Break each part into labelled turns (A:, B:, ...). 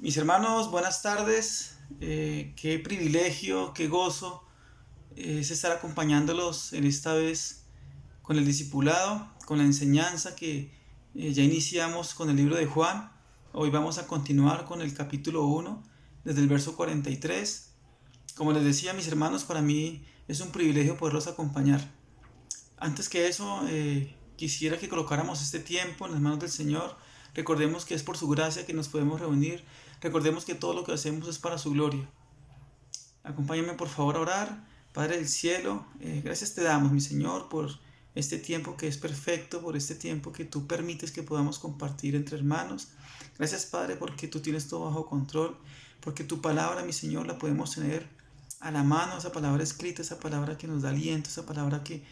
A: Mis hermanos, buenas tardes. Qué privilegio, qué gozo es estar acompañándolos en esta vez con el discipulado, con la enseñanza que ya iniciamos con el libro de Juan. Hoy vamos a continuar con el capítulo 1, desde el verso 43. Como les decía, mis hermanos, para mí es un privilegio poderlos acompañar. Antes que eso, quisiera que colocáramos este tiempo en las manos del Señor. Recordemos que es por su gracia que nos podemos reunir. Recordemos que todo lo que hacemos es para su gloria. Acompáñame por favor a orar. Padre del cielo, gracias te damos, mi Señor, por este tiempo que es perfecto, por este tiempo que tú permites que podamos compartir entre hermanos. Gracias, Padre, porque tú tienes todo bajo control, porque tu palabra, mi Señor, la podemos tener a la mano, esa palabra escrita, esa palabra que nos da aliento, esa palabra que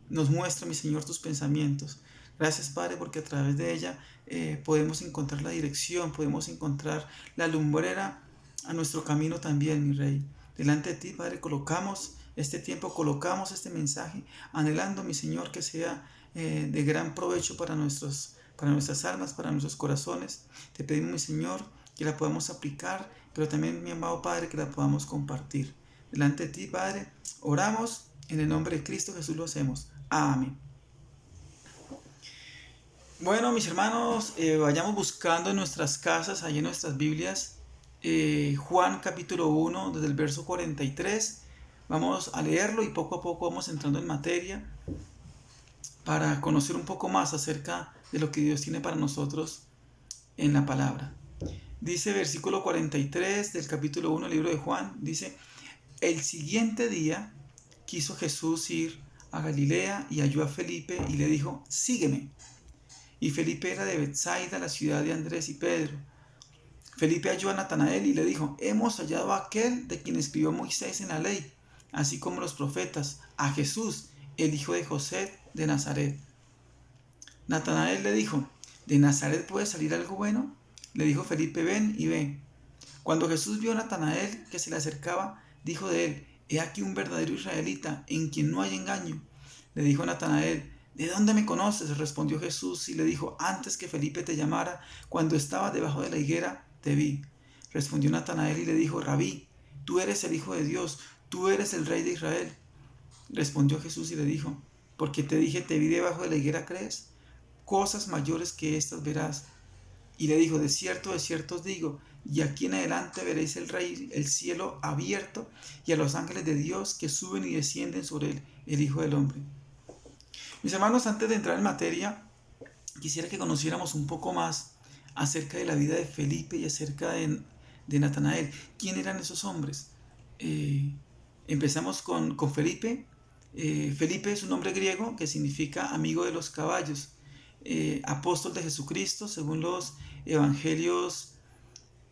A: nos muestra, mi Señor, tus pensamientos. Gracias, Padre, porque a través de ella podemos encontrar la dirección, podemos encontrar la lumbrera a nuestro camino también, mi Rey. Delante de ti, Padre, colocamos este tiempo, colocamos este mensaje, anhelando, mi Señor, que sea de gran provecho para nuestras almas, para nuestros corazones. Te pedimos, mi Señor, que la podamos aplicar, pero también, mi amado Padre, que la podamos compartir. Delante de ti, Padre, oramos, en el nombre de Cristo Jesús lo hacemos. Amén. Bueno, mis hermanos, vayamos buscando en nuestras casas, allí en nuestras Biblias, Juan capítulo 1, desde el verso 43. Vamos a leerlo y poco a poco vamos entrando en materia para conocer un poco más acerca de lo que Dios tiene para nosotros en la palabra. Dice versículo 43 del capítulo 1 del libro de Juan, dice: el siguiente día quiso Jesús ir a Galilea y halló a Felipe y le dijo: sígueme. Y Felipe era de Betsaida, la ciudad de Andrés y Pedro. Felipe halló a Natanael y le dijo: hemos hallado a aquel de quien escribió Moisés en la ley, así como los profetas, a Jesús, el hijo de José de Nazaret. Natanael le dijo: ¿de Nazaret puede salir algo bueno? Le dijo Felipe: ven y ve. Cuando Jesús vio a Natanael que se le acercaba, dijo de él: he aquí un verdadero israelita, en quien no hay engaño. Le dijo Natanael: ¿de dónde me conoces? Respondió Jesús y le dijo: antes que Felipe te llamara, cuando estabas debajo de la higuera, te vi. Respondió Natanael y le dijo: Rabí, tú eres el Hijo de Dios, tú eres el Rey de Israel. Respondió Jesús y le dijo: porque te dije, te vi debajo de la higuera, ¿crees? Cosas mayores que estas verás. Y le dijo: de cierto os digo, y aquí en adelante veréis el cielo abierto y a los ángeles de Dios que suben y descienden sobre el Hijo del Hombre. Mis hermanos, antes de entrar en materia, quisiera que conociéramos un poco más acerca de la vida de Felipe y acerca de Natanael. ¿Quién eran esos hombres? Empezamos con Felipe. Felipe es un nombre griego que significa amigo de los caballos. Apóstol de Jesucristo, según los evangelios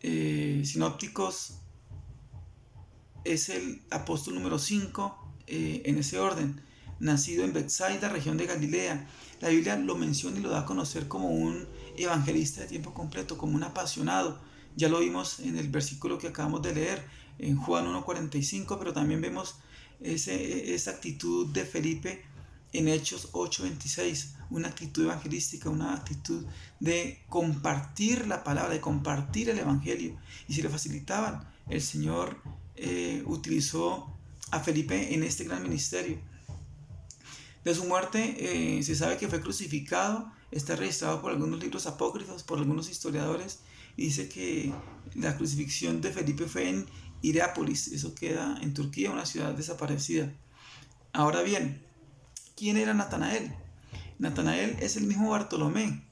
A: sinópticos, es el apóstol número 5 en ese orden. Nacido en Betsaida, región de Galilea. La Biblia lo menciona y lo da a conocer como un evangelista de tiempo completo, como un apasionado. Ya lo vimos en el versículo que acabamos de leer, en Juan 1:45, pero también vemos esa actitud de Felipe en Hechos 8:26, una actitud evangelística, una actitud de compartir la palabra, de compartir el evangelio. Y si le facilitaban, el Señor utilizó a Felipe en este gran ministerio. De su muerte se sabe que fue crucificado, está registrado por algunos libros apócrifos, por algunos historiadores, y dice que la crucifixión de Felipe fue en Hierápolis, eso queda en Turquía, una ciudad desaparecida. Ahora bien, ¿quién era Natanael? Natanael es el mismo Bartolomé,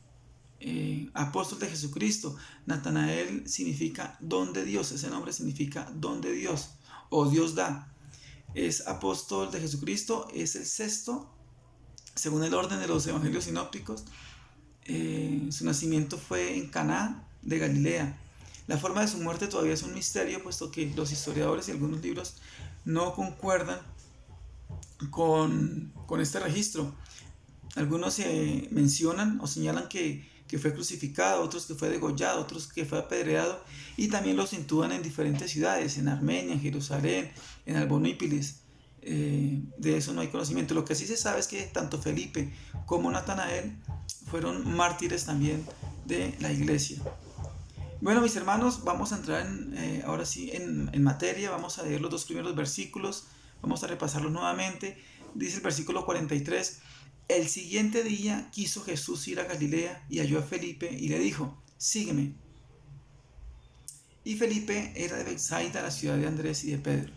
A: apóstol de Jesucristo. Natanael significa don de Dios, ese nombre significa don de Dios, o Dios da. Es apóstol de Jesucristo, es el sexto según el orden de los evangelios sinópticos. Su nacimiento fue en Caná de Galilea. La forma de su muerte todavía es un misterio, puesto que los historiadores y algunos libros no concuerdan con este registro. Algunos mencionan o señalan que fue crucificado, otros que fue degollado, otros que fue apedreado, y también lo sitúan en diferentes ciudades, en Armenia, en Jerusalén, en Albonípilis. De eso no hay conocimiento. Lo que sí se sabe es que tanto Felipe como Natanael fueron mártires también de la iglesia. Bueno, mis hermanos, vamos a entrar ahora sí en materia, vamos a leer los dos primeros versículos, vamos a repasarlos nuevamente. Dice el versículo 43: el siguiente día quiso Jesús ir a Galilea y halló a Felipe y le dijo: sígueme. Y Felipe era de Betsaida, la ciudad de Andrés y de Pedro.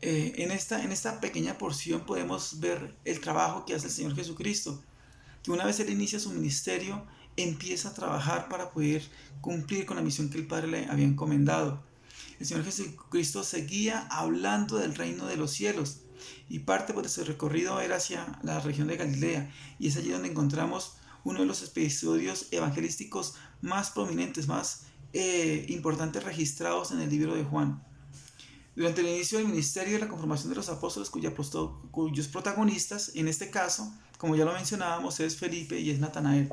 A: En esta pequeña porción podemos ver el trabajo que hace el Señor Jesucristo, que una vez Él inicia su ministerio, empieza a trabajar para poder cumplir con la misión que el Padre le había encomendado. El Señor Jesucristo seguía hablando del reino de los cielos, y parte pues, de su recorrido era hacia la región de Galilea, y es allí donde encontramos uno de los episodios evangelísticos más prominentes, más importantes registrados en el libro de Juan. Durante el inicio del ministerio y la conformación de los apóstoles, cuyos protagonistas, en este caso, como ya lo mencionábamos, es Felipe y es Natanael.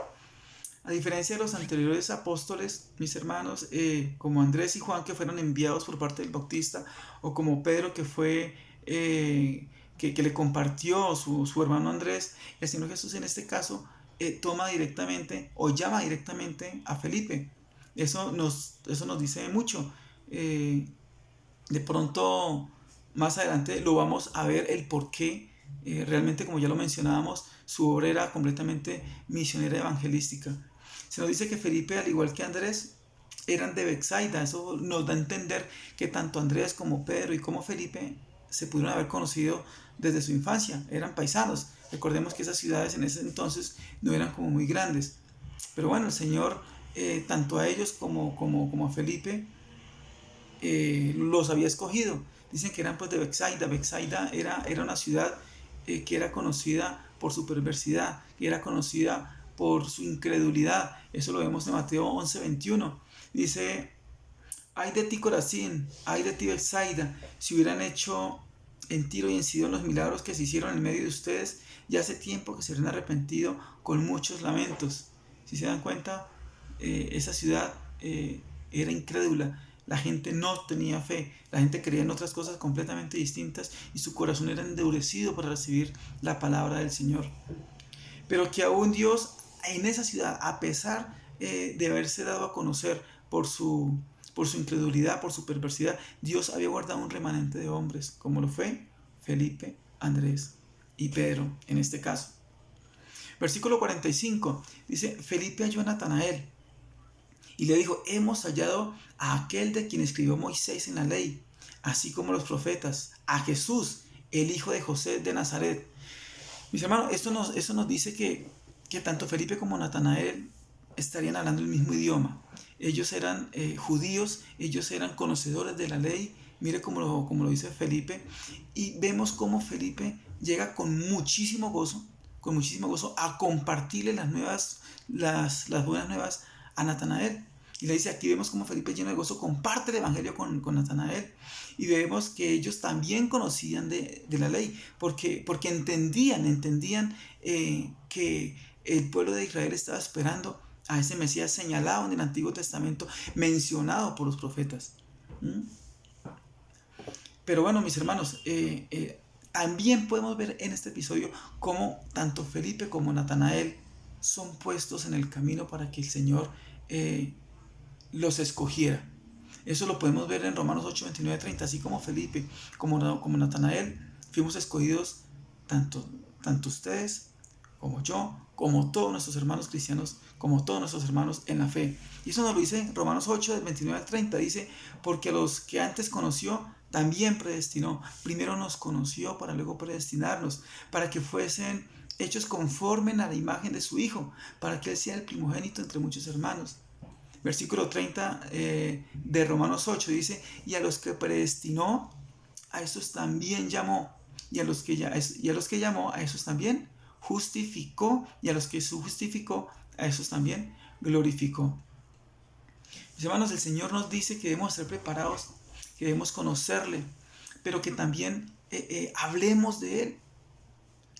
A: A diferencia de los anteriores apóstoles, mis hermanos, como Andrés y Juan, que fueron enviados por parte del Bautista, o como Pedro, que fue que le compartió su hermano Andrés, el Señor Jesús en este caso toma directamente o llama directamente a Felipe. Eso nos dice mucho. De pronto, más adelante lo vamos a ver el por qué. Realmente, como ya lo mencionábamos, su obra era completamente misionera evangelística. Se nos dice que Felipe, al igual que Andrés, eran de Betsaida. Eso nos da a entender que tanto Andrés como Pedro y como Felipe se pudieron haber conocido desde su infancia. Eran paisanos. Recordemos que esas ciudades en ese entonces no eran como muy grandes. Pero bueno, el Señor, tanto a ellos como a Felipe, los había escogido. Dicen que eran pues de Betsaida. Betsaida era una ciudad que era conocida por su perversidad, que era conocida por su incredulidad. Eso lo vemos en Mateo 11:21. Dice: ay de ti Corazín, ay de ti Betsaida, si hubieran hecho en Tiro y en Sidón los milagros que se hicieron en medio de ustedes, ya hace tiempo que se habrían arrepentido con muchos lamentos. Si se dan cuenta, esa ciudad era incrédula. La gente no tenía fe, la gente creía en otras cosas completamente distintas y su corazón era endurecido para recibir la palabra del Señor. Pero que aún Dios en esa ciudad, a pesar de haberse dado a conocer por su incredulidad, por su perversidad, Dios había guardado un remanente de hombres, como lo fue Felipe, Andrés y Pedro en este caso. Versículo 45 dice: Felipe halló a Natanael y le dijo: hemos hallado a aquel de quien escribió Moisés en la ley, así como los profetas, a Jesús, el hijo de José de Nazaret. Mis hermanos, eso nos dice que tanto Felipe como Natanael estarían hablando el mismo idioma. Ellos eran judíos, ellos eran conocedores de la ley. Mire como lo dice Felipe. Y vemos cómo Felipe llega con muchísimo gozo a compartirle las buenas nuevas a Natanael. Y le dice, aquí vemos cómo Felipe, lleno de gozo, comparte el evangelio con Natanael. Y vemos que ellos también conocían de la ley, porque entendían que el pueblo de Israel estaba esperando a ese Mesías señalado en el Antiguo Testamento, mencionado por los profetas. Pero bueno, mis hermanos, también podemos ver en este episodio cómo tanto Felipe como Natanael son puestos en el camino para que el Señor los escogiera. Eso lo podemos ver en Romanos 8, 29, 30. Así como Felipe, como Natanael, fuimos escogidos tanto ustedes como yo, como todos nuestros hermanos cristianos, como todos nuestros hermanos en la fe. Y eso nos lo dice Romanos 8, del 29 al 30. Dice: porque a los que antes conoció, también predestinó. Primero nos conoció para luego predestinarnos, para que fuesen hechos conforme a la imagen de su Hijo, para que Él sea el primogénito entre muchos hermanos. Versículo 30 de Romanos 8 dice: y a los que predestinó, a esos también llamó, y a los que llamó, a esos también justificó, y a los que justificó, a esos también glorificó. Mis hermanos, el Señor nos dice que debemos ser preparados, que debemos conocerle, pero que también hablemos de Él,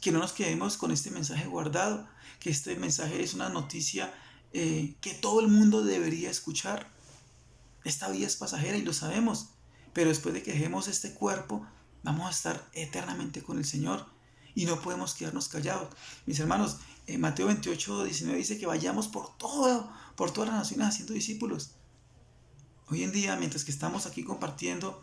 A: que no nos quedemos con este mensaje guardado, que este mensaje es una noticia que todo el mundo debería escuchar. Esta vida es pasajera y lo sabemos, pero después de que dejemos este cuerpo, vamos a estar eternamente con el Señor y no podemos quedarnos callados. Mis hermanos, Mateo 28, 19 dice que vayamos por todas las naciones haciendo discípulos. Hoy en día, mientras que estamos aquí compartiendo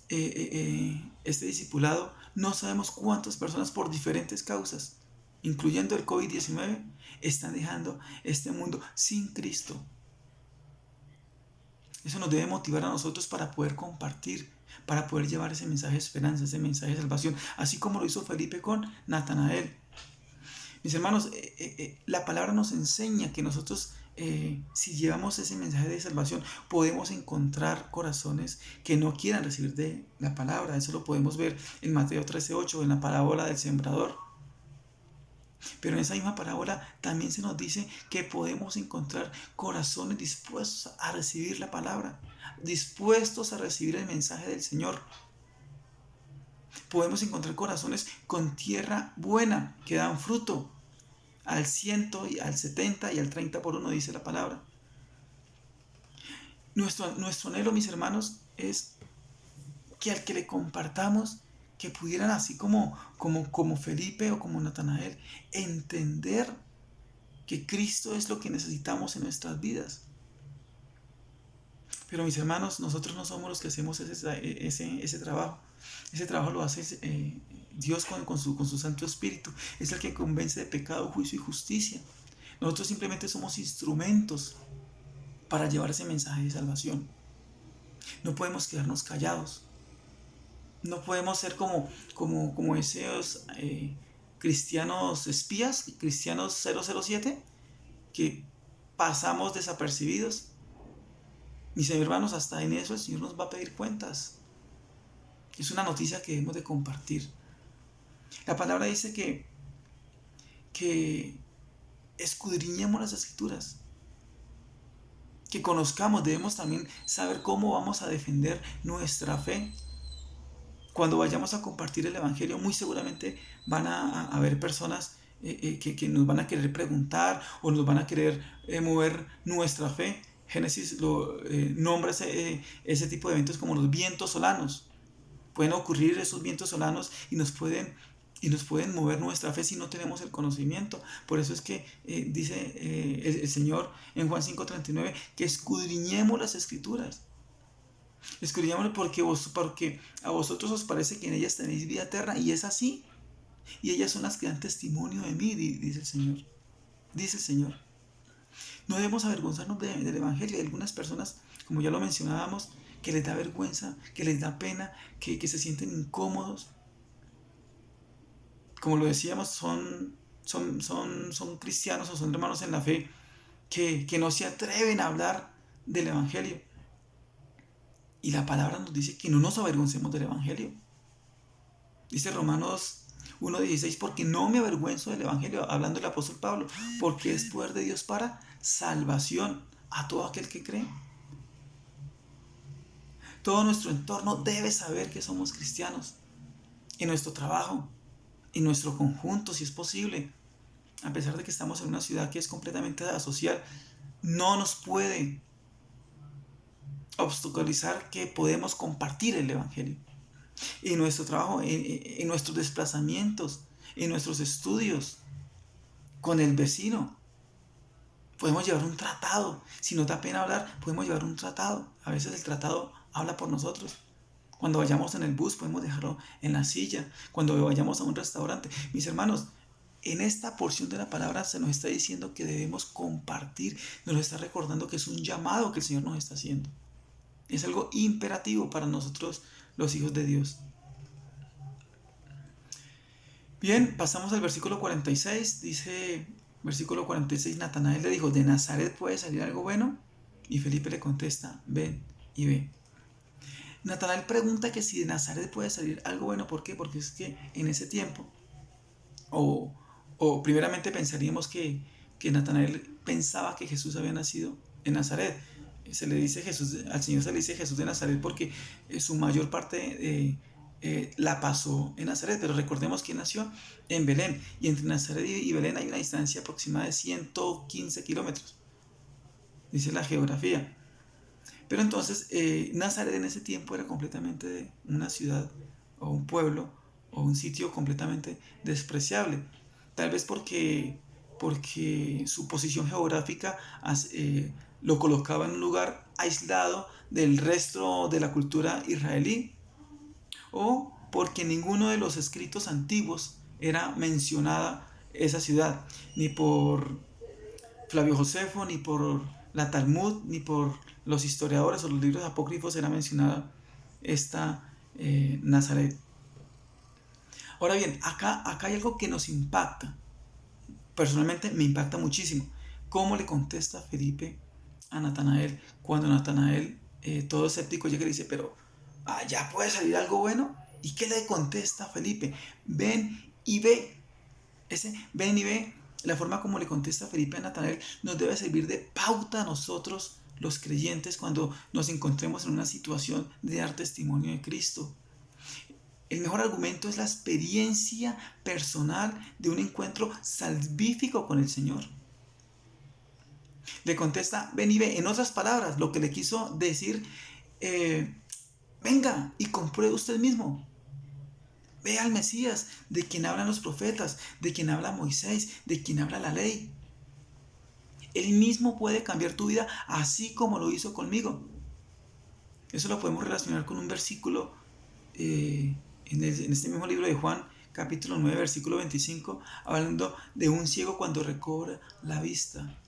A: este discipulado, no sabemos cuántas personas por diferentes causas, incluyendo el COVID-19, están dejando este mundo sin Cristo. Eso nos debe motivar a nosotros para poder compartir, para poder llevar ese mensaje de esperanza, ese mensaje de salvación, así como lo hizo Felipe con Natanael. Mis hermanos, la palabra nos enseña que nosotros, si llevamos ese mensaje de salvación, podemos encontrar corazones que no quieran recibir de la palabra. Eso lo podemos ver en Mateo 13:8, en la parábola del sembrador. Pero en esa misma parábola también se nos dice que podemos encontrar corazones dispuestos a recibir la palabra, dispuestos a recibir el mensaje del Señor. Podemos encontrar corazones con tierra buena, que dan fruto, al 100, y al 70 y al 30 por uno, dice la palabra. Nuestro anhelo, mis hermanos, es que al que le compartamos, que pudieran, así como Felipe o como Natanael, entender que Cristo es lo que necesitamos en nuestras vidas. Pero mis hermanos, nosotros no somos los que hacemos ese trabajo. Ese trabajo lo hace Dios con su Santo Espíritu. Es el que convence de pecado, juicio y justicia. Nosotros simplemente somos instrumentos para llevar ese mensaje de salvación. No podemos quedarnos callados. No podemos ser como esos cristianos espías, cristianos 007, que pasamos desapercibidos. Mis hermanos, hasta en eso el Señor nos va a pedir cuentas. Es una noticia que debemos de compartir. La palabra dice que escudriñemos las Escrituras, que conozcamos, debemos también saber cómo vamos a defender nuestra fe. Cuando vayamos a compartir el Evangelio, muy seguramente van a haber personas que nos van a querer preguntar o nos van a querer mover nuestra fe. Génesis nombra ese tipo de eventos como los vientos solanos. Pueden ocurrir esos vientos solanos y nos pueden mover nuestra fe si no tenemos el conocimiento. Por eso es que dice el Señor en Juan 5:39 que escudriñemos las Escrituras. Escudriñémoslas porque a vosotros os parece que en ellas tenéis vida eterna, y es así. Y ellas son las que dan testimonio de mí, dice el Señor. Dice el Señor. No debemos avergonzarnos del Evangelio. Hay algunas personas, como ya lo mencionábamos, que les da vergüenza, que les da pena, que se sienten incómodos. Como lo decíamos, son cristianos o son hermanos en la fe que no se atreven a hablar del Evangelio. Y la palabra nos dice que no nos avergoncemos del Evangelio. Dice Romanos 1:16, porque no me avergüenzo del Evangelio, hablando el apóstol Pablo, porque es poder de Dios para salvación a todo aquel que cree. Todo nuestro entorno debe saber que somos cristianos. En nuestro trabajo, en nuestro conjunto, si es posible. A pesar de que estamos en una ciudad que es completamente asocial, no nos puede obstaculizar que podemos compartir el Evangelio. En nuestro trabajo, en nuestros desplazamientos, en nuestros estudios, con el vecino. Podemos llevar un tratado. Si nos da pena hablar, podemos llevar un tratado. A veces el tratado habla por nosotros. Cuando vayamos en el bus, podemos dejarlo en la silla. Cuando vayamos a un restaurante. Mis hermanos, en esta porción de la palabra se nos está diciendo que debemos compartir. Nos está recordando que es un llamado que el Señor nos está haciendo. Es algo imperativo para nosotros, los hijos de Dios. Bien, pasamos al versículo 46. Dice, versículo 46, Natanael le dijo, ¿de Nazaret puede salir algo bueno? Y Felipe le contesta, ven y ve. Natanael pregunta que si de Nazaret puede salir algo bueno. ¿Por qué? Porque es que en ese tiempo, o primeramente pensaríamos que Natanael pensaba que Jesús había nacido en Nazaret. Se le dice al Señor se le dice Jesús de Nazaret porque su mayor parte la pasó en Nazaret, pero recordemos que nació en Belén, y entre Nazaret y Belén hay una distancia aproximada de 115 kilómetros, dice la geografía. Pero entonces Nazaret en ese tiempo era completamente una ciudad o un pueblo o un sitio completamente despreciable, tal vez porque su posición geográfica lo colocaba en un lugar aislado del resto de la cultura israelí, o porque en ninguno de los escritos antiguos era mencionada esa ciudad, ni por Flavio Josefo, ni por la Talmud, ni por los historiadores o los libros apócrifos era mencionada esta Nazaret. Ahora bien, acá hay algo que nos impacta. Personalmente me impacta muchísimo. ¿Cómo le contesta Felipe a Natanael cuando Natanael, todo escéptico, llega y le dice, pero ¿ya puede salir algo bueno? ¿Y qué le contesta Felipe? Ven y ve. Ese ven y ve, la forma como le contesta Felipe a Natanael nos debe servir de pauta a nosotros, los creyentes, cuando nos encontremos en una situación de dar testimonio de Cristo. El mejor argumento es la experiencia personal de un encuentro salvífico con el Señor. Le contesta, ven y ve. En otras palabras, lo que le quiso decir, venga y compruebe usted mismo. Ve al Mesías, de quien hablan los profetas, de quien habla Moisés, de quien habla la ley. Él mismo puede cambiar tu vida así como lo hizo conmigo. Eso lo podemos relacionar con un versículo en este mismo libro de Juan, capítulo 9, versículo 25, hablando de un ciego cuando recobra la vista.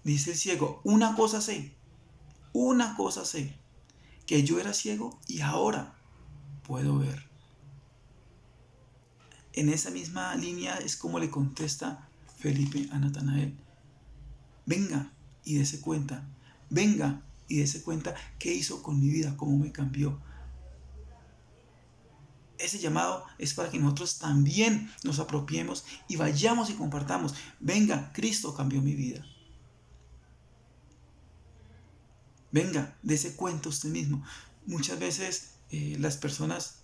A: Dice el ciego, una cosa sé, que yo era ciego y ahora puedo ver. En esa misma línea es como le contesta Felipe a Natanael. Venga y dése cuenta, qué hizo con mi vida, cómo me cambió. Ese llamado es para que nosotros también nos apropiemos y vayamos y compartamos. Venga, Cristo cambió mi vida. Venga, dése cuenta usted mismo. Muchas veces las personas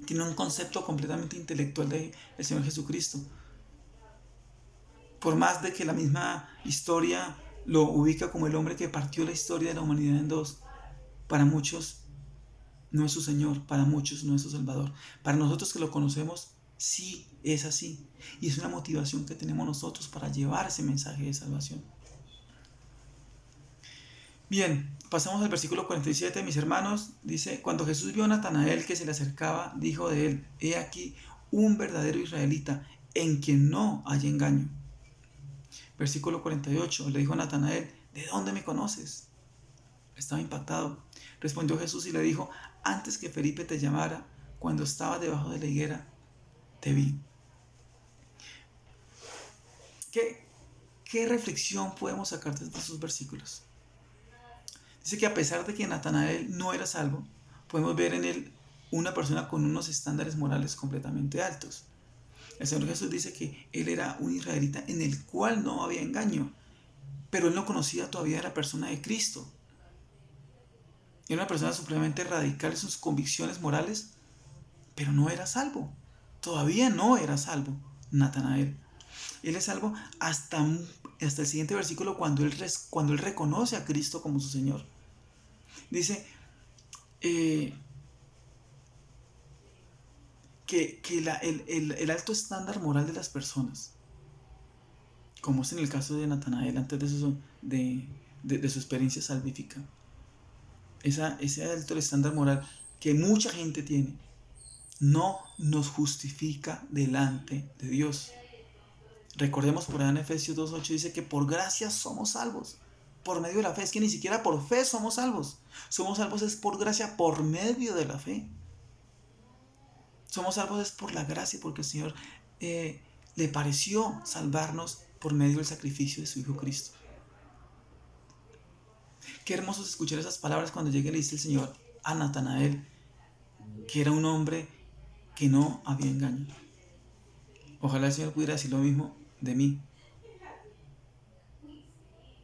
A: tienen un concepto completamente intelectual del Señor Jesucristo. Por más de que la misma historia lo ubica como el hombre que partió la historia de la humanidad en dos, para muchos no es su Señor, para muchos no es su Salvador. Para nosotros que lo conocemos, sí es así. Y es una motivación que tenemos nosotros para llevar ese mensaje de salvación. Bien, pasamos al versículo 47, mis hermanos. Dice, cuando Jesús vio a Natanael que se le acercaba, dijo de él, he aquí un verdadero israelita, en quien no hay engaño. Versículo 48, le dijo a Natanael, ¿de dónde me conoces? Estaba impactado. Respondió Jesús y le dijo, antes que Felipe te llamara, cuando estaba debajo de la higuera, te vi. ¿Qué reflexión podemos sacar de estos versículos? Dice que a pesar de que Natanael no era salvo, podemos ver en él una persona con unos estándares morales completamente altos. El Señor Jesús dice que él era un israelita en el cual no había engaño, pero él no conocía todavía a la persona de Cristo. Era una persona supremamente radical en sus convicciones morales, pero no era salvo. Todavía no era salvo Natanael. Él es salvo hasta el siguiente versículo cuando él reconoce a Cristo como su Señor. Dice que el alto estándar moral de las personas, como es en el caso de Natanael antes de su experiencia salvífica, ese alto estándar moral que mucha gente tiene, no nos justifica delante de Dios. Recordemos por allá en Efesios 2:8 dice que por gracia somos salvos, por medio de la fe. Es que ni siquiera por fe somos salvos. Somos salvos es por gracia, por medio de la fe. Somos salvos es por la gracia, porque el Señor le pareció salvarnos por medio del sacrificio de su Hijo Cristo. Qué hermoso es escuchar esas palabras cuando llegue y le dice el Señor a Natanael que era un hombre que no había engaño. Ojalá el Señor pudiera decir lo mismo de mí.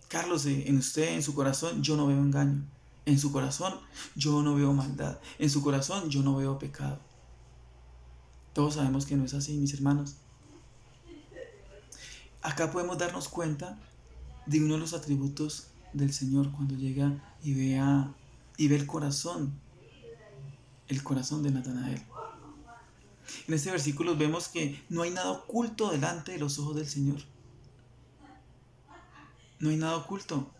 A: Carlos, en usted, en su corazón, yo no veo engaño. En su corazón, yo no veo maldad. En su corazón, yo no veo pecado. Todos sabemos que no es así, mis hermanos. Acá podemos darnos cuenta de uno de los atributos del Señor cuando llega y ve el corazón de Natanael. En este versículo vemos que no hay nada oculto delante de los ojos del Señor. No hay nada oculto.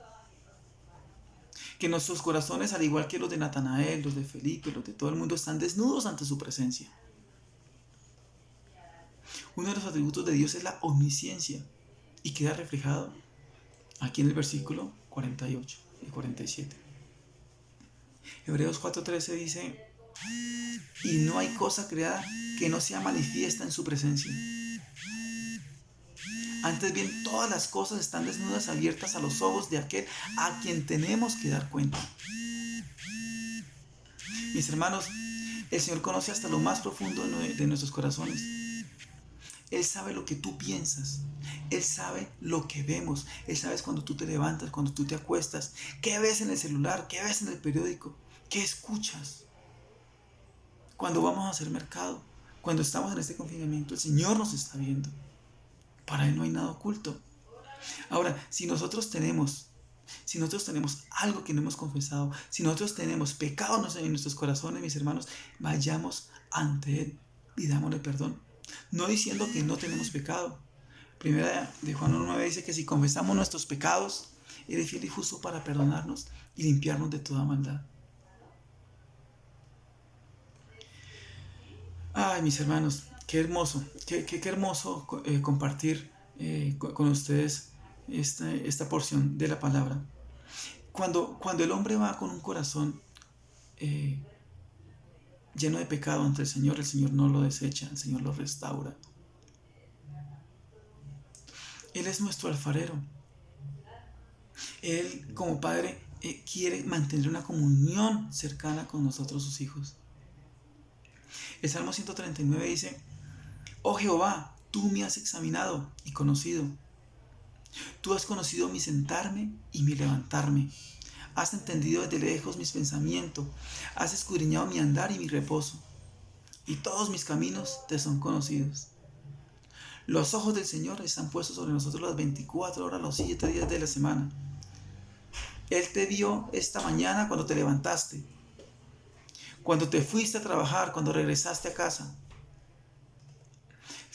A: que nuestros corazones, al igual que los de Natanael, los de Felipe, los de todo el mundo, están desnudos ante su presencia. Uno de los atributos de Dios es la omnisciencia y queda reflejado aquí en el versículo 48 y 47. Hebreos 4:13 dice: y no hay cosa creada que no sea manifiesta en su presencia. Antes bien, todas las cosas están desnudas, abiertas a los ojos de aquel a quien tenemos que dar cuenta. Mis hermanos, el Señor conoce hasta lo más profundo de nuestros corazones. Él sabe lo que tú piensas. Él sabe lo que vemos. Él sabe cuando tú te levantas, cuando tú te acuestas. ¿Qué ves en el celular? ¿Qué ves en el periódico? ¿Qué escuchas? Cuando vamos a hacer mercado, cuando estamos en este confinamiento, el Señor nos está viendo. Para Él no hay nada oculto. Ahora, si nosotros tenemos algo que no hemos confesado, si nosotros tenemos pecados en nuestros corazones, mis hermanos, vayamos ante Él y dámosle perdón. No diciendo que no tenemos pecado. Primera de Juan 1:9 dice que si confesamos nuestros pecados, Él es fiel y justo para perdonarnos y limpiarnos de toda maldad. Ay, mis hermanos, qué hermoso, qué hermoso compartir con ustedes esta porción de la palabra. Cuando el hombre va con un corazón lleno de pecado ante el Señor no lo desecha, el Señor lo restaura. Él es nuestro alfarero. Él, como Padre, quiere mantener una comunión cercana con nosotros, sus hijos. El Salmo 139 dice: oh Jehová, tú me has examinado y conocido. Tú has conocido mi sentarme y mi levantarme. Has entendido desde lejos mis pensamientos. Has escudriñado mi andar y mi reposo. Y todos mis caminos te son conocidos. Los ojos del Señor están puestos sobre nosotros las 24 horas, los 7 días de la semana. Él te vio esta mañana cuando te levantaste, cuando te fuiste a trabajar, cuando regresaste a casa.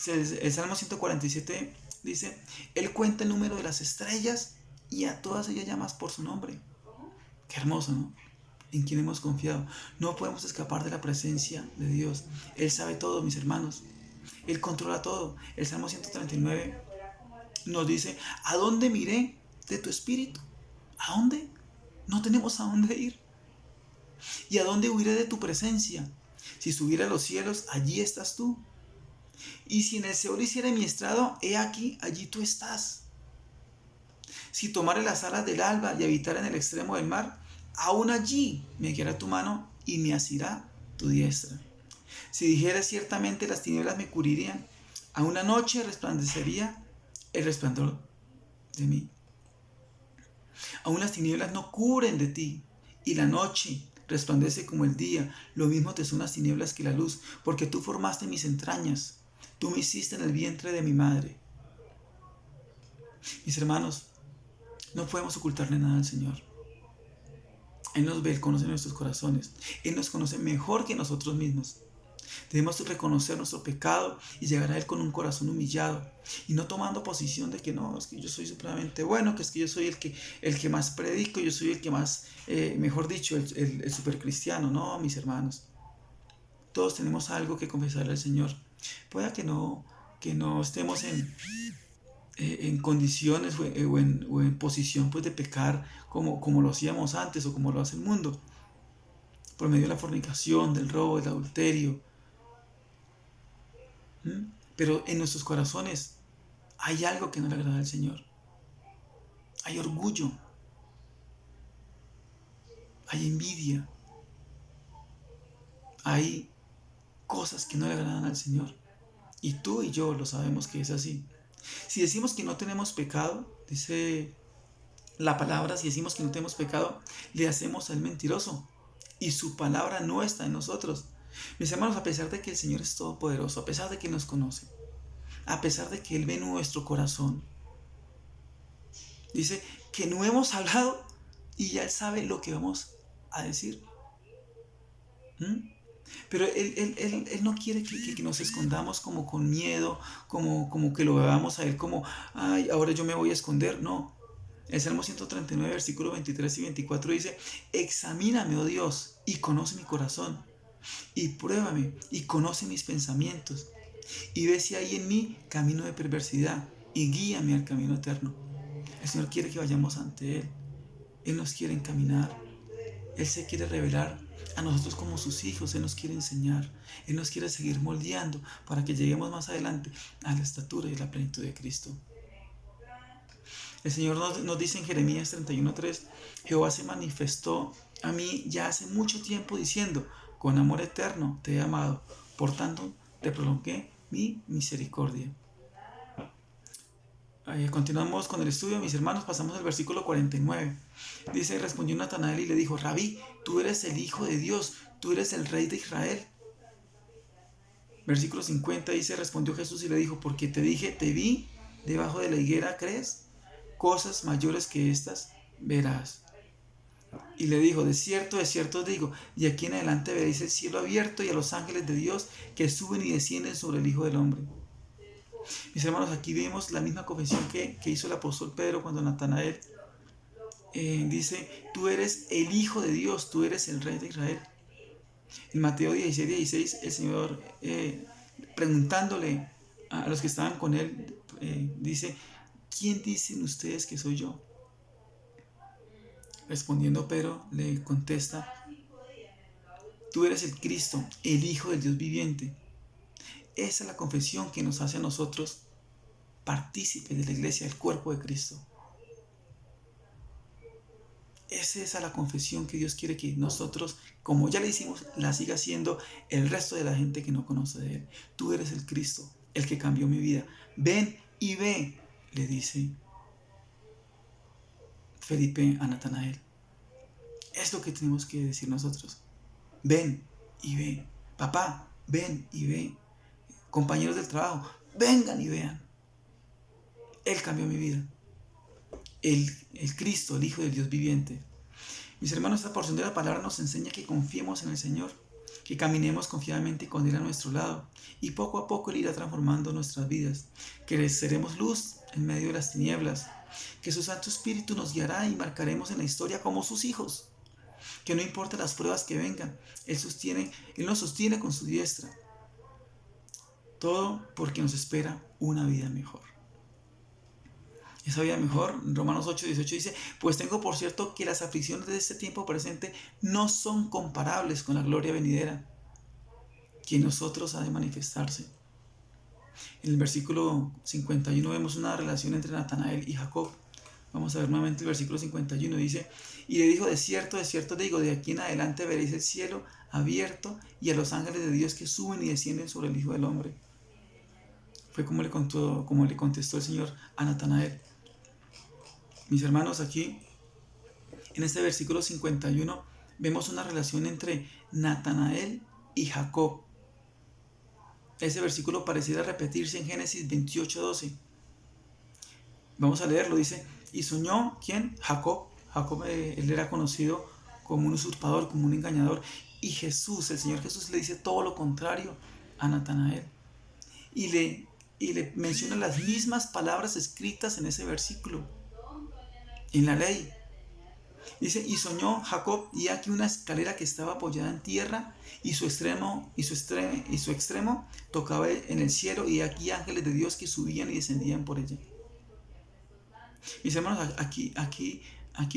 A: El Salmo 147 dice: Él cuenta el número de las estrellas y a todas ellas llamas por su nombre. Qué hermoso, ¿no? En quien hemos confiado. No podemos escapar de la presencia de Dios. Él sabe todo, mis hermanos. Él controla todo. El Salmo 139 nos dice: ¿a dónde miré de tu espíritu? ¿A dónde? No tenemos a dónde ir. ¿Y a dónde huiré de tu presencia? Si subiera a los cielos, allí estás tú. Y si en el Seol hiciera mi estrado, he aquí, allí tú estás. Si tomare las alas del alba y habitara en el extremo del mar, aún allí me guiará tu mano y me asirá tu diestra. Si dijera ciertamente las tinieblas me cubrirían, aún la noche resplandecería el resplandor de mí. Aún las tinieblas no cubren de ti, y la noche resplandece como el día. Lo mismo te son las tinieblas que la luz, porque tú formaste mis entrañas, tú me hiciste en el vientre de mi madre. Mis hermanos, no podemos ocultarle nada al Señor. Él nos ve, Él conoce nuestros corazones. Él nos conoce mejor que nosotros mismos. Debemos reconocer nuestro pecado y llegar a Él con un corazón humillado y no tomando posición de que no, es que yo soy supremamente bueno, que es que yo soy el que más predico, yo soy el que más, mejor dicho, el supercristiano. No, mis hermanos, todos tenemos algo que confesarle al Señor. Pueda que no estemos en condiciones o en posición pues de pecar como lo hacíamos antes o como lo hace el mundo, por medio de la fornicación, del robo, del adulterio. Pero en nuestros corazones hay algo que no le agrada al Señor. Hay orgullo, hay envidia, hay cosas que no le agradan al Señor. Y tú y yo lo sabemos que es así. Si decimos que no tenemos pecado, dice la palabra, si decimos que no tenemos pecado, le hacemos al mentiroso y su palabra no está en nosotros. Mis hermanos, a pesar de que el Señor es todopoderoso, a pesar de que nos conoce, a pesar de que Él ve nuestro corazón, dice que no hemos hablado y ya Él sabe lo que vamos a decir. Pero Él no quiere que nos escondamos como con miedo, como que lo veamos a Él como, ay, ahora yo me voy a esconder. No, El Salmo 139, versículos 23 y 24 dice: examíname, oh Dios, y conoce mi corazón, y pruébame, y conoce mis pensamientos, y ve si hay en mí camino de perversidad, y guíame al camino eterno. El Señor quiere que vayamos ante Él. Él nos quiere encaminar. Él se quiere revelar a nosotros como sus hijos. Él nos quiere enseñar. Él nos quiere seguir moldeando para que lleguemos más adelante a la estatura y la plenitud de Cristo. El Señor nos dice en Jeremías 31:3: Jehová se manifestó a mí ya hace mucho tiempo diciendo: con amor eterno te he amado, por tanto te prolongué mi misericordia. Continuamos con el estudio, mis hermanos. Pasamos al versículo 49. Dice: respondió Natanael y le dijo: Rabí, tú eres el Hijo de Dios, tú eres el Rey de Israel. Versículo 50 dice: respondió Jesús y le dijo: porque te dije, te vi debajo de la higuera, ¿crees? Cosas mayores que estas verás. Y le dijo: de cierto os digo, y aquí en adelante veréis el cielo abierto y a los ángeles de Dios que suben y descienden sobre el Hijo del Hombre. Mis hermanos, aquí vemos la misma confesión que hizo el apóstol Pedro cuando Natanael dice: tú eres el Hijo de Dios, tú eres el Rey de Israel. En Mateo 16:16, el Señor preguntándole a los que estaban con él, dice: ¿quién dicen ustedes que soy yo? Respondiendo Pedro le contesta: tú eres el Cristo, el Hijo del Dios viviente. Esa es la confesión que nos hace a nosotros partícipes de la iglesia, del cuerpo de Cristo. Esa es la confesión que Dios quiere que nosotros, como ya le hicimos, la siga haciendo el resto de la gente que no conoce de Él. Tú eres el Cristo, el que cambió mi vida. Ven y ve, le dice Felipe a Natanael. Es lo que tenemos que decir nosotros. Ven y ve. Papá, ven y ve. Compañeros del trabajo, vengan y vean. Él cambió mi vida. El Cristo, el Hijo del Dios viviente. Mis hermanos, esta porción de la palabra nos enseña que confiemos en el Señor, que caminemos confiadamente con Él a nuestro lado, y poco a poco Él irá transformando nuestras vidas, que seremos luz en medio de las tinieblas, que su Santo Espíritu nos guiará y marcaremos en la historia como sus hijos, que no importa las pruebas que vengan, Él nos sostiene con su diestra, todo porque nos espera una vida mejor. Esa vida mejor, Romanos 8:18 dice: pues tengo por cierto que las aflicciones de este tiempo presente no son comparables con la gloria venidera, que en nosotros ha de manifestarse. En el versículo 51 vemos una relación entre Natanael y Jacob. Vamos a ver nuevamente el versículo 51. Dice: y le dijo: de cierto digo, de aquí en adelante veréis el cielo abierto y a los ángeles de Dios que suben y descienden sobre el Hijo del Hombre. Fue como le contestó el Señor a Natanael. Mis hermanos, aquí en este versículo 51 vemos una relación entre Natanael y Jacob. Ese versículo pareciera repetirse en Génesis 28:12. Vamos a leerlo. Dice: y soñó, ¿quién? Jacob. Jacob, él era conocido como un usurpador, como un engañador. Y Jesús, el Señor Jesús, le dice todo lo contrario a Natanael. Y le menciona las mismas palabras escritas en ese versículo, en la ley. Dice: y soñó Jacob, y aquí una escalera que estaba apoyada en tierra, y su extremo tocaba en el cielo, y aquí ángeles de Dios que subían y descendían por ella. Mis hermanos, aquí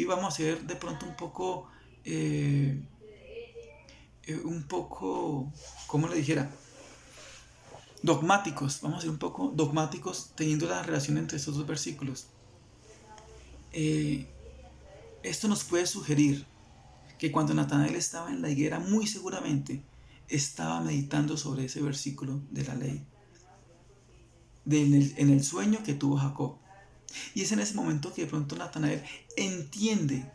A: vamos a ser de pronto un poco, ¿cómo le dijera? Dogmáticos. Vamos a ser un poco dogmáticos teniendo la relación entre estos dos versículos. Esto nos puede sugerir que cuando Natanael estaba en la higuera, muy seguramente estaba meditando sobre ese versículo de la ley, en el sueño que tuvo Jacob. Y es en ese momento que de pronto Natanael entiende,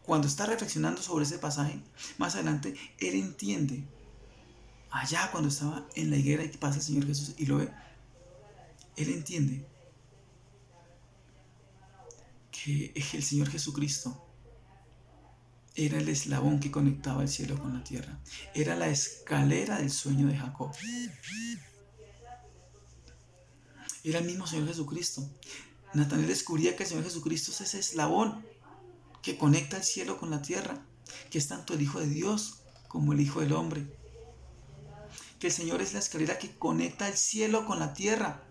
A: cuando está reflexionando sobre ese pasaje, más adelante, él entiende, allá cuando estaba en la higuera y que pasa el Señor Jesús y lo ve, él entiende que el Señor Jesucristo era el eslabón que conectaba el cielo con la tierra. Era la escalera del sueño de Jacob. Era el mismo Señor Jesucristo. Natanael descubría que el Señor Jesucristo es ese eslabón que conecta el cielo con la tierra, que es tanto el Hijo de Dios como el Hijo del Hombre, que el Señor es la escalera que conecta el cielo con la tierra.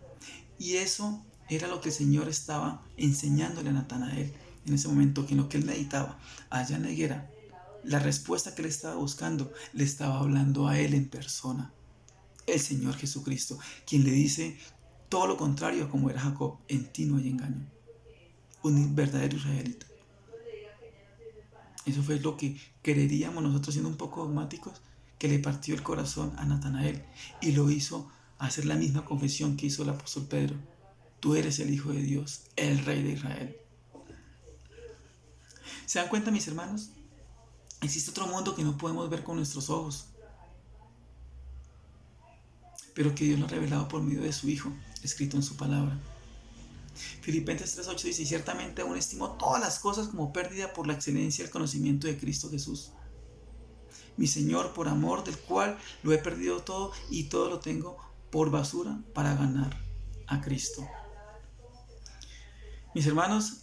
A: Y eso era lo que el Señor estaba enseñándole a Natanael en ese momento, que en lo que él meditaba allá en la higuera, la respuesta que él estaba buscando, le estaba hablando a él en persona, el Señor Jesucristo, quien le dice todo lo contrario a como era Jacob: en ti no hay engaño, un verdadero israelita. Eso fue lo que creeríamos nosotros, siendo un poco dogmáticos, que le partió el corazón a Natanael y lo hizo hacer la misma confesión que hizo el apóstol Pedro: tú eres el Hijo de Dios, el Rey de Israel. ¿Se dan cuenta, mis hermanos? Existe otro mundo que no podemos ver con nuestros ojos, pero que Dios lo ha revelado por medio de su Hijo, escrito en su palabra. Filipenses 3:8 dice: ciertamente aún estimo todas las cosas como pérdida por la excelencia del conocimiento de Cristo Jesús, mi Señor, por amor del cual lo he perdido todo y todo lo tengo por basura para ganar a Cristo. Mis hermanos,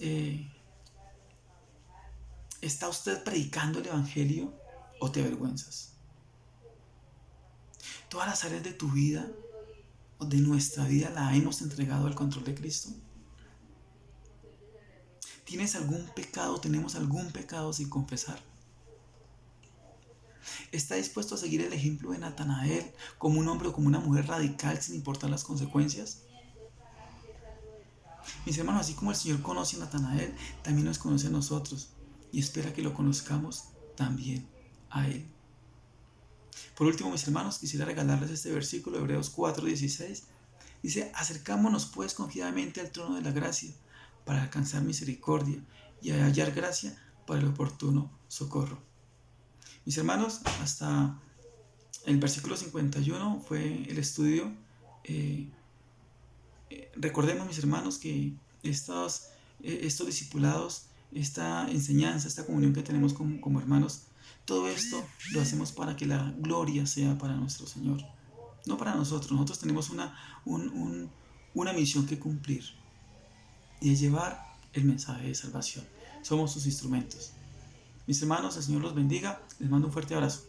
A: ¿está usted predicando el Evangelio o te avergüenzas? Todas las áreas de tu vida o de nuestra vida la hemos entregado al control de Cristo. ¿Tienes algún pecado? ¿Tenemos algún pecado sin confesar? ¿Está dispuesto a seguir el ejemplo de Natanael como un hombre o como una mujer radical sin importar las consecuencias? Mis hermanos, así como el Señor conoce a Natanael, también nos conoce a nosotros y espera que lo conozcamos también a Él. Por último, mis hermanos, quisiera regalarles este versículo de Hebreos 4:16. Dice: acercámonos pues confiadamente al trono de la gracia para alcanzar misericordia y hallar gracia para el oportuno socorro. Mis hermanos, hasta el versículo 51 fue el estudio. Recordemos, mis hermanos, que estos discipulados, esta enseñanza, esta comunión que tenemos como hermanos, todo esto lo hacemos para que la gloria sea para nuestro Señor, no para nosotros. Nosotros tenemos una misión que cumplir, y es llevar el mensaje de salvación. Somos sus instrumentos. Mis hermanos, el Señor los bendiga. Les mando un fuerte abrazo.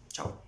A: Chao.